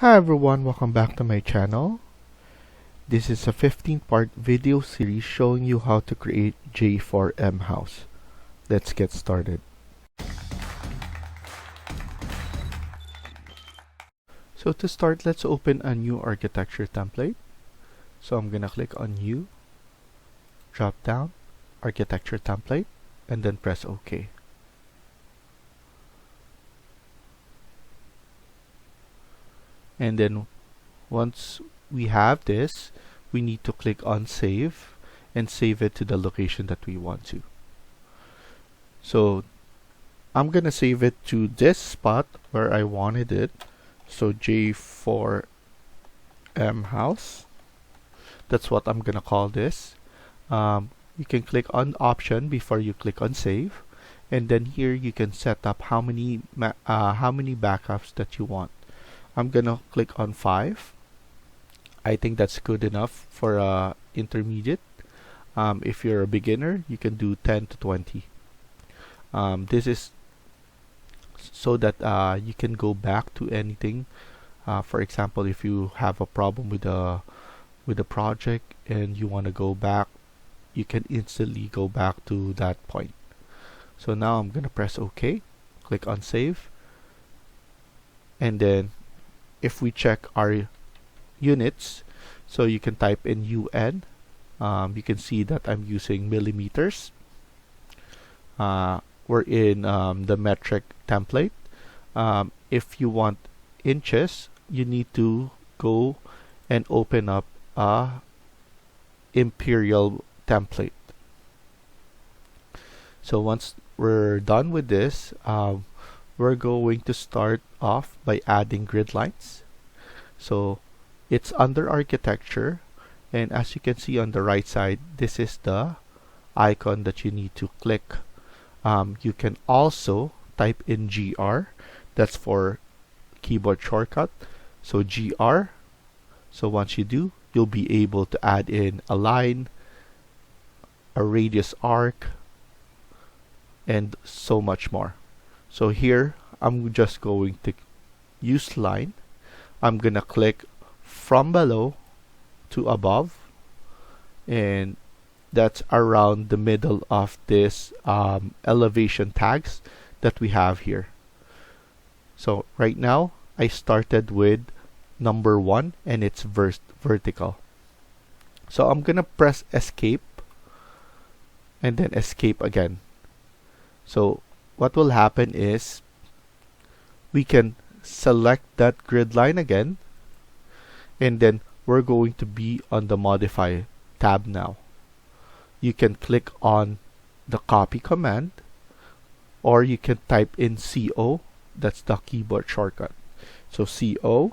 Hi everyone, welcome back to my channel. This is a 15-part video series showing you how to create J4M House. Let's get started. So to start, let's open a new architecture template. So I'm gonna click on New, drop down, Architecture Template, and then press OK. And then once we have this, we need to click on Save and save it to the location that we want to. So I'm gonna save it to this spot where I wanted it. So J4M House. That's what I'm gonna call this. You can click on Option before you click on Save, and then here you can set up how many backups that you want. I'm gonna click on 5. I think that's good enough for intermediate. If you're a beginner, you can do 10 to 20. This is so that you can go back to anything. For example, if you have a problem with the project and you want to go back, you can instantly go back to that point. So now I'm gonna press OK, click on Save, and then if we check our units, so you can type in UN. You can see that I'm using millimeters. We're in the metric template. If you want inches, you need to go and open up a imperial template. So once we're done with this, we're going to start off by adding grid lines. So it's under architecture, and as you can see on the right side, this is the icon that you need to click. You can also type in GR, that's for keyboard shortcut. So GR, so once you do, you'll be able to add in a line, a radius arc, and so much more. So here, I'm just going to use line. I'm gonna click from below to above, and that's around the middle of this elevation tags that we have here. So right now, I started with number 1 and it's vertical. So I'm gonna press escape and then escape again. So what will happen is we can select that grid line again, and then we're going to be on the modify tab now. You can click on the copy command, or you can type in CO, that's the keyboard shortcut. So CO,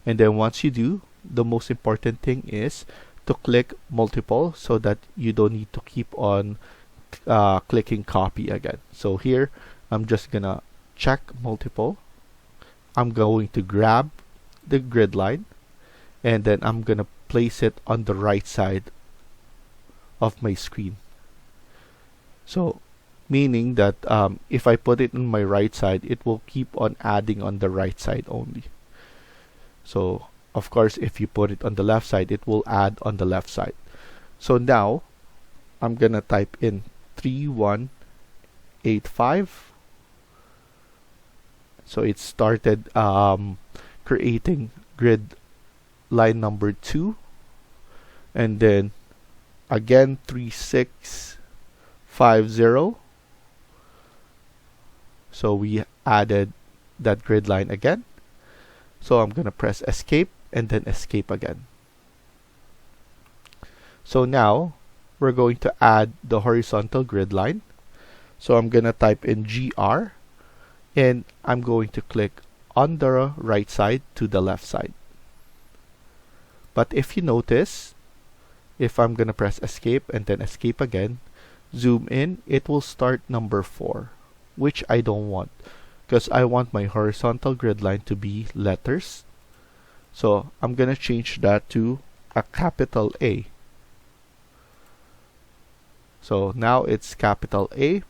and then once you do, the most important thing is to click multiple so that you don't need to keep on clicking copy again. So here, I'm just gonna check multiple. I'm going to grab the grid line, and then I'm gonna place it on the right side of my screen. So meaning that if I put it on my right side, it will keep on adding on the right side only. So of course, if you put it on the left side, it will add on the left side. So now I'm gonna type in 3185. So it started creating grid line number 2, and then again 3650. So we added that grid line again. So I'm gonna press escape and then escape again. So now we're going to add the horizontal grid line. So I'm gonna type in GR, and I'm going to click on the right side to the left side. But if you notice, if I'm gonna press escape and then escape again, zoom in, it will start number 4, which I don't want, because I want my horizontal grid line to be letters. So I'm gonna change that to a capital A. So now it's capital A.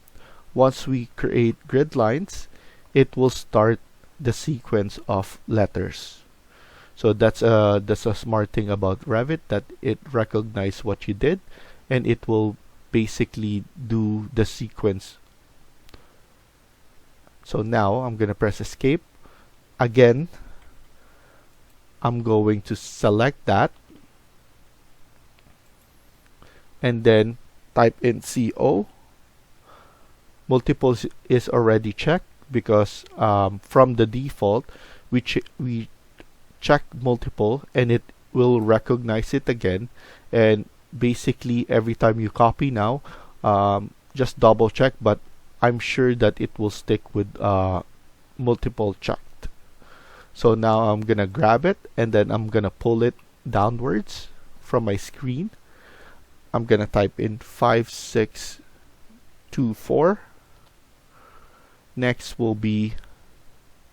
Once we create grid lines, it will start the sequence of letters. So that's a smart thing about Revit, that it recognizes what you did, and it will basically do the sequence. So now I'm gonna press escape. Again, I'm going to select that and then type in CO. Multiples is already checked because from the default we check multiple and it will recognize it again, and basically every time you copy now, just double check, but I'm sure that it will stick with multiple checked. So now I'm gonna grab it and then I'm gonna pull it downwards from my screen. I'm gonna type in 5624. Next will be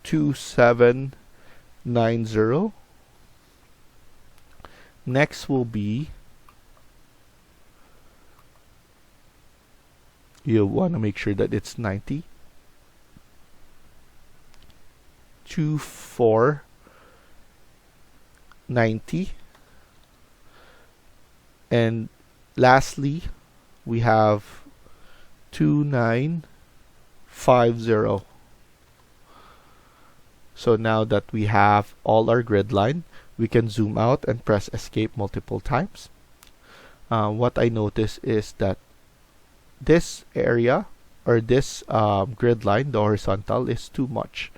2790. Next will be, you want to make sure that it's 90. 2490. And lastly, we have 2950. So now that we have all our grid line, we can zoom out and press escape multiple times. What I notice is that this area, or this grid line, the horizontal, is too much.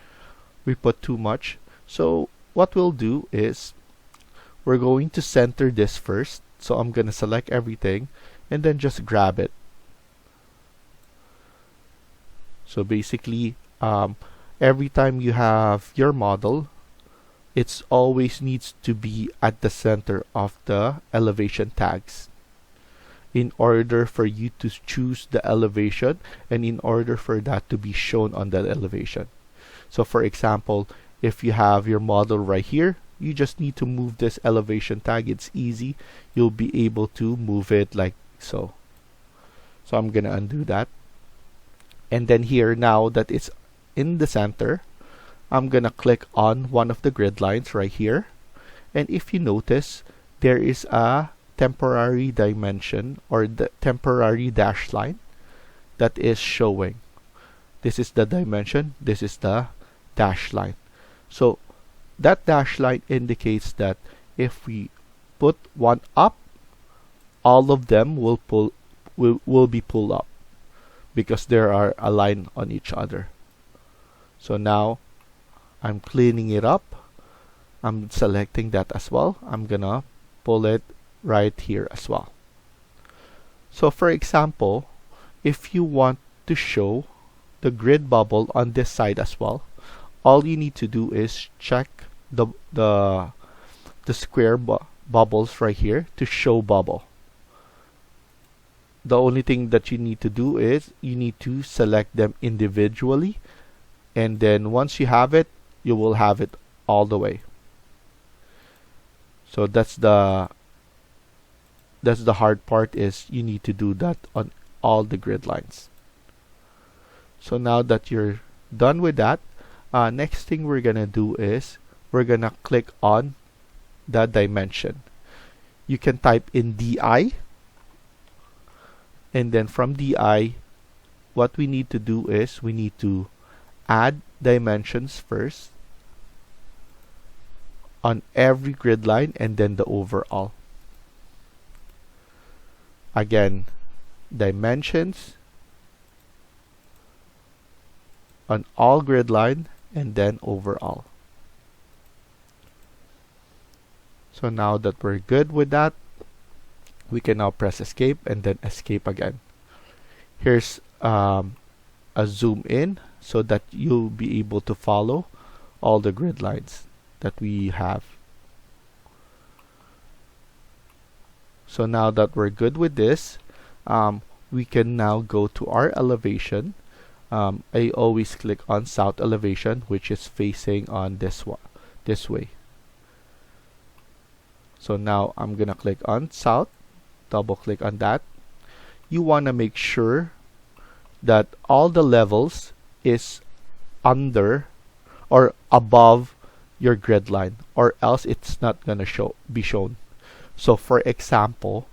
We put too much. So what we'll do is we're going to center this first. So I'm going to select everything and then just grab it. So basically, every time you have your model, it always needs to be at the center of the elevation tags in order for you to choose the elevation and in order for that to be shown on that elevation. So for example, if you have your model right here, you just need to move this elevation tag. It's easy. You'll be able to move it like so. So I'm gonna undo that. And then here, now that it's in the center, I'm gonna click on one of the grid lines right here. And if you notice, there is a temporary dimension or the temporary dash line that is showing. This is the dimension, this is the dash line. So that dash line indicates that if we put one up, all of them will be pulled up because there are aligned on each other. So now I'm cleaning it up. I'm selecting that as well. I'm gonna pull it right here as well. So for example, if you want to show the grid bubble on this side as well, all you need to do is check the square bubbles right here to show bubble. The only thing that you need to do is you need to select them individually, and then once you have it, you will have it all the way. So that's the hard part, is you need to do that on all the grid lines. So now that you're done with that, next thing we're gonna do is we're gonna click on the dimension. You can type in DI, and then from DI, what we need to do is we need to add dimensions first on every grid line and then the overall. Again, dimensions on all grid line and then overall. So now that we're good with that, we can now press escape and then escape again. Here's a zoom in so that you'll be able to follow all the grid lines that we have. So now that we're good with this, we can now go to our elevation. I always click on south elevation, which is facing on this way. So now I'm gonna click on south, double click on that. You want to make sure that all the levels is under or above your grid line, or else it's not gonna be shown. So for example,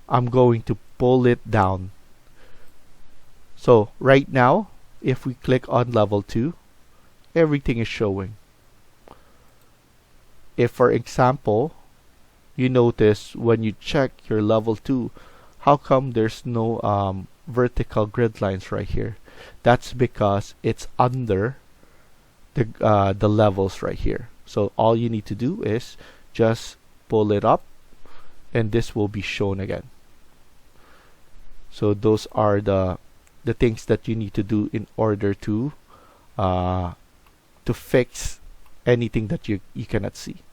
I'm going to pull it down. So right now, if we click on level 2, everything is showing. If for example, you notice when you check your level 2, how come there's no vertical grid lines right here? That's because it's under the levels right here. So all you need to do is just pull it up, and this will be shown again. So those are the things that you need to do in order to fix anything that you cannot see.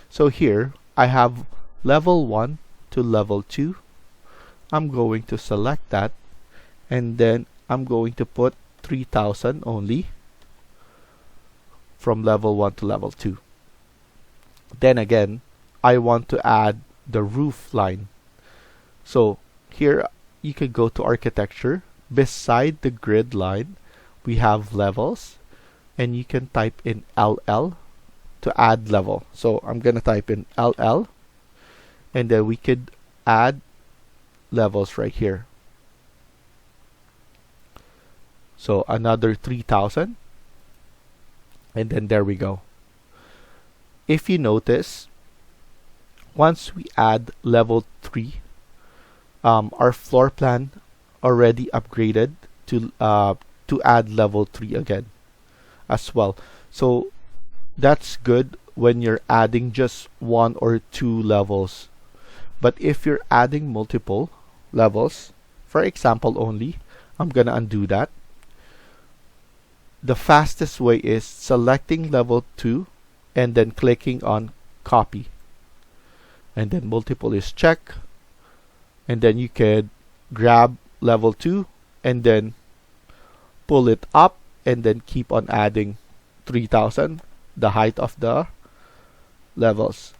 So here I have level 1 to level 2. I'm going to select that, and then I'm going to put 3000 only from level 1 to level 2. Then again, I want to add the roof line. So here you can go to architecture. Beside the grid line, we have levels, and you can type in LL to add level. So I'm gonna type in LL, and then we could add levels right here. So another 3000, and then there we go. If you notice, once we add level 3, our floor plan already upgraded to add level 3 again as well. So that's good when you're adding just 1 or 2 levels. But if you're adding multiple levels, for example only, I'm gonna undo that. The fastest way is selecting level 2 and then clicking on copy, and then multiple is check, and then you could grab level 2 and then pull it up, and then keep on adding 3000, the height of the levels.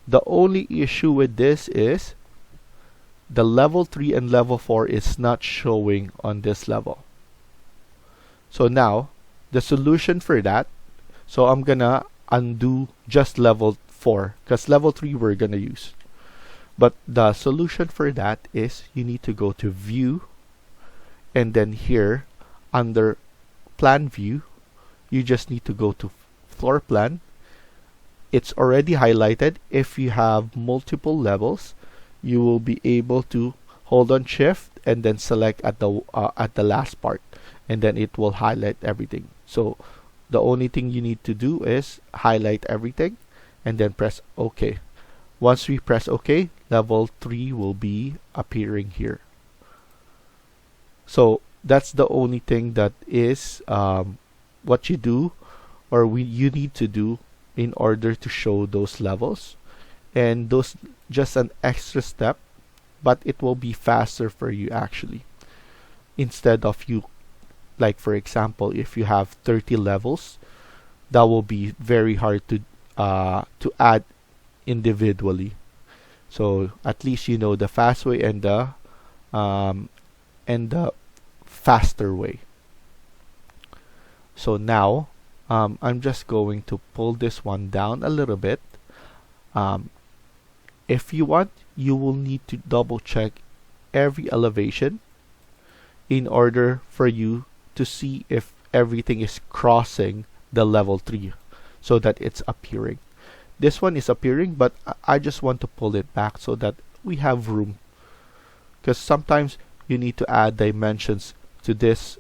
The only issue with this is the level 3 and level 4 is not showing on this level. So now the solution for that, so I'm gonna undo just level 4 because level 3 we're gonna use. But the solution for that is you need to go to view, and then here under plan view, you just need to go to floor plan. It's already highlighted. If you have multiple levels, you will be able to hold on shift and then select at the last part, and then it will highlight everything. So the only thing you need to do is highlight everything and then press OK. Once we press OK, level 3 will be appearing here. So that's the only thing that is what you do, or you need to do in order to show those levels. And those just an extra step, but it will be faster for you actually. Instead of you, like for example, if you have 30 levels, that will be very hard to add individually. So at least you know the fast way and the faster way. So now I'm just going to pull this one down a little bit. If you want, you will need to double check every elevation in order for you to see if everything is crossing the level 3 so that it's appearing. This one is appearing, but I just want to pull it back so that we have room, because sometimes you need to add dimensions to this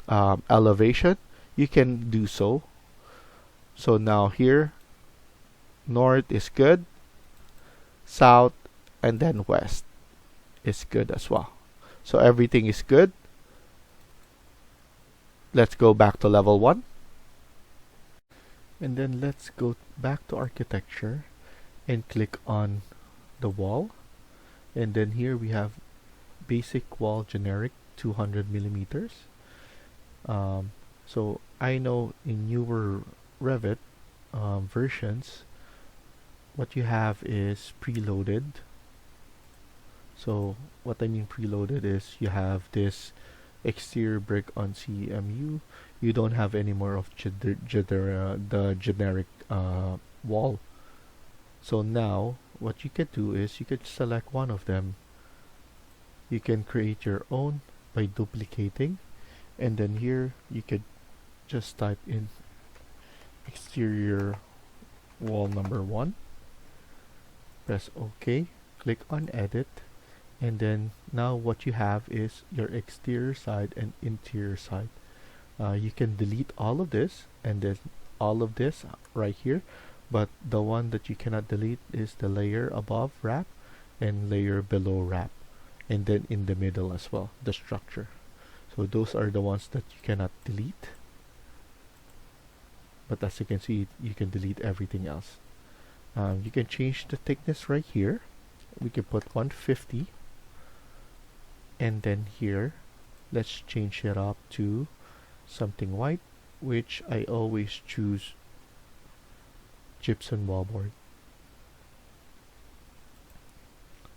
elevation. You can do so. So now here, north is good, south, and then west is good as well. So everything is good. Let's go back to level 1. And then let's go back to architecture and click on the wall. And then here we have basic wall generic 200 millimeters. So I know in newer Revit versions, what you have is preloaded. So what I mean preloaded is you have this exterior brick on CMU, you don't have any more of the generic wall. So now what you could do is you could select one of them. You can create your own by duplicating, and then here you could just type in exterior wall number 1, press OK, click on edit, and then now what you have is your exterior side and interior side. You can delete all of this and then all of this right here, but the one that you cannot delete is the layer above wrap and layer below wrap, and then in the middle as well, the structure. So those are the ones that you cannot delete, but as you can see, you can delete everything else. You can change the thickness right here. We can put 150, and then here let's change it up to something white, which I always choose gypsum wallboard.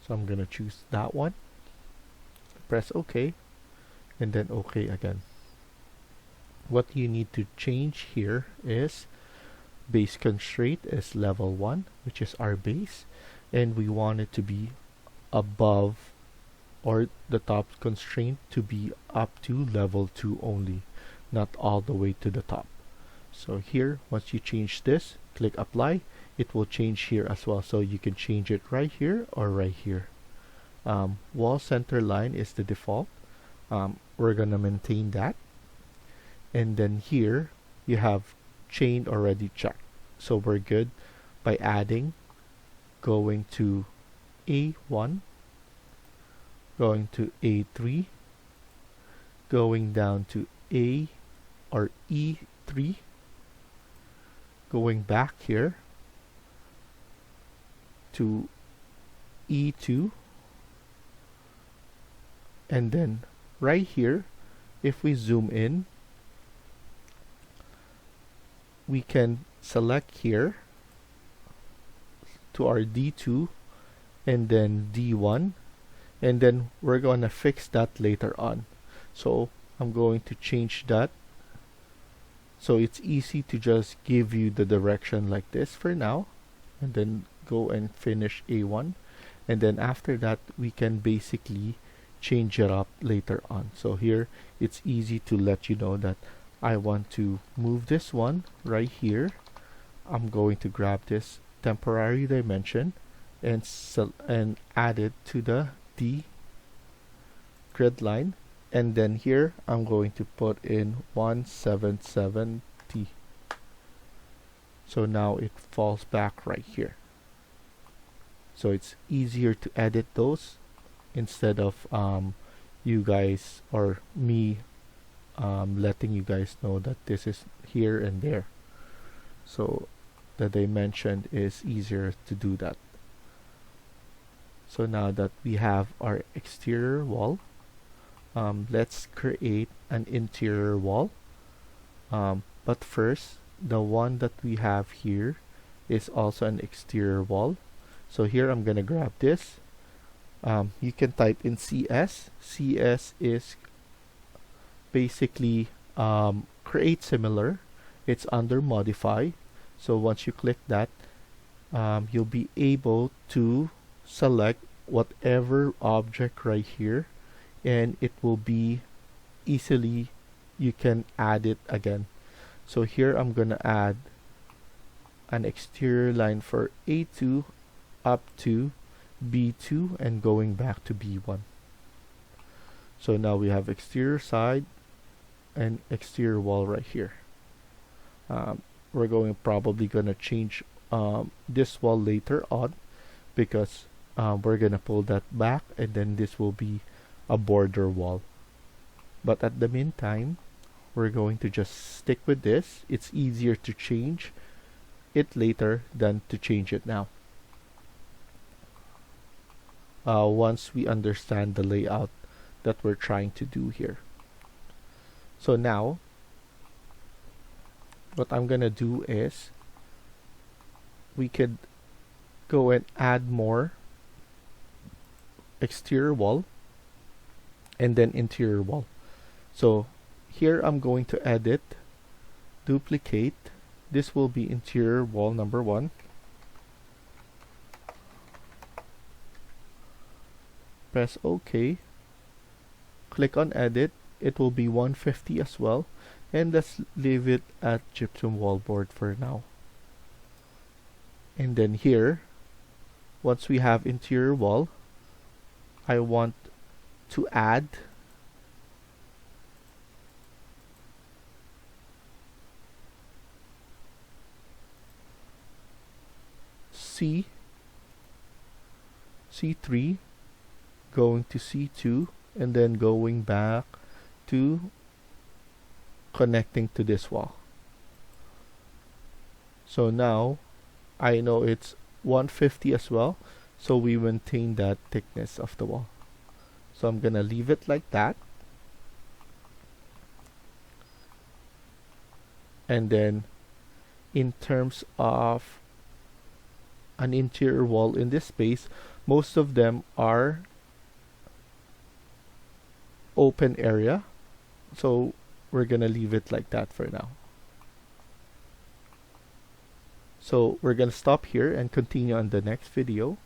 So I'm gonna choose that one, press OK, and then OK again. What you need to change here is base constraint is level 1, which is our base, and we want it to be above, or the top constraint to be up to level 2 only, not all the way to the top. So here, once you change this, click apply, it will change here as well. So you can change it right here or right here. Wall center line is the default. We're gonna maintain that. And then here you have chain already checked, so we're good by adding, going to A1, going to A3, going down to A or E3, going back here to E2, and then right here, if we zoom in, we can select here to our D2 and then D1, and then we're going to fix that later on. So I'm going to change that so it's easy to just give you the direction like this for now, and then go and finish A1, and then after that we can basically change it up later on. So here it's easy to let you know that I want to move this one right here. I'm going to grab this temporary dimension and add it to the D grid line, and then here I'm going to put in 177T. So now it falls back right here. So it's easier to edit those instead of you guys or me letting you guys know that this is here and there. So the dimension is easier to do that. So now that we have our exterior wall, let's create an interior wall. But first, the one that we have here is also an exterior wall. So here I'm gonna grab this. You can type in CS. CS is basically create similar. It's under modify. So once you click that, you'll be able to select whatever object right here, and it will be easily, you can add it again. So here I'm gonna add an exterior line for A2 up to B2 and going back to B1. So now we have exterior side and exterior wall right here. We're probably gonna change this wall later on, because we're gonna pull that back, and then this will be a border wall. But at the meantime, we're going to just stick with this. It's easier to change it later than to change it now. Once we understand the layout that we're trying to do here. So now, what I'm gonna do is, we could go and add more exterior wall and then interior wall. So here I'm going to edit, duplicate. This will be interior wall number 1. Press OK. Click on edit. It will be 150 as well. And let's leave it at gypsum wallboard for now. And then here, once we have interior wall, I want to add C3, going to C2, and then going back to connecting to this wall. So now I know it's 150 as well, so we maintain that thickness of the wall. So I'm gonna leave it like that. And then in terms of an interior wall in this space, most of them are open area, so we're gonna leave it like that for now. So we're gonna stop here and continue on the next video.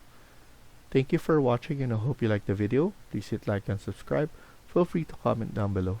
Thank you for watching, and I hope you liked the video. Please hit like and subscribe. Feel free to comment down below.